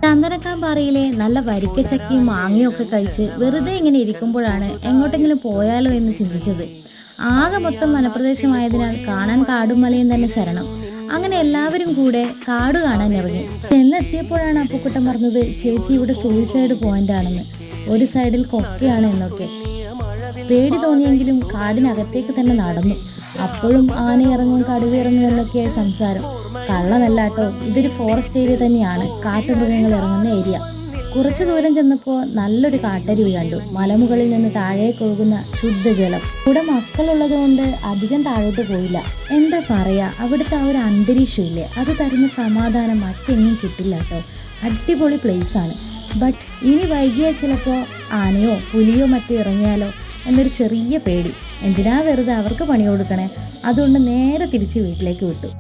ചന്ദനക്കാമ്പാറയിലെ നല്ല വരിക്കച്ചക്കയും മാങ്ങയും ഒക്കെ കഴിച്ച് വെറുതെ ഇങ്ങനെ ഇരിക്കുമ്പോഴാണ് എങ്ങോട്ടെങ്കിലും പോയാലോ എന്ന് ചിന്തിച്ചത്. ആകെ മൊത്തം വനപ്രദേശമായതിനാൽ കാണാൻ കാടും മലയും തന്നെ ശരണം. അങ്ങനെ എല്ലാവരും കൂടെ കാട് കാണാൻ ഇറങ്ങി. ചെന്നെത്തിയപ്പോഴാണ് അപ്പുക്കുട്ടൻ പറഞ്ഞത് ചേച്ചി ഇവിടെ സൂയിസൈഡ് പോയിന്റ് ആണെന്ന്, ഒരു സൈഡിൽ കൊക്കയാണ് എന്നൊക്കെ. പേടി തോന്നിയെങ്കിലും കാടിനകത്തേക്ക് തന്നെ നടന്നു. അപ്പോഴും ആന ഇറങ്ങും കടുവ ഇറങ്ങും എന്നൊക്കെയായി സംസാരം. കള്ളമല്ല കേട്ടോ, ഇതൊരു ഫോറസ്റ്റ് ഏരിയ തന്നെയാണ്, കാട്ടുമൃഗങ്ങൾ ഇറങ്ങുന്ന ഏരിയ. കുറച്ചു ദൂരം ചെന്നപ്പോൾ നല്ലൊരു കാട്ടരുവി കണ്ടു. മലമുകളിൽ നിന്ന് താഴേക്ക് ഒഴുകുന്ന ശുദ്ധജലം. കൂടെ മക്കളുള്ളത് കൊണ്ട് അധികം താഴോട്ട് പോയില്ല. എന്താ പറയാ, അവിടുത്തെ ആ ഒരു അന്തരീക്ഷം ഇല്ലേ, അത് തരുന്ന സമാധാനം മറ്റെങ്ങും കിട്ടില്ല കേട്ടോ. അടിപൊളി പ്ലേസ് ആണ്. ബട്ട് ഇനി വൈകിയാൽ ചിലപ്പോൾ ആനയോ പുലിയോ മറ്റോ ഇറങ്ങിയാലോ എന്നൊരു ചെറിയ പേടി. എന്തിനാ വെറുതെ അവർക്ക് പണി കൊടുക്കണേ. അതുകൊണ്ട് നേരെ തിരിച്ച് വീട്ടിലേക്ക് വിട്ടു.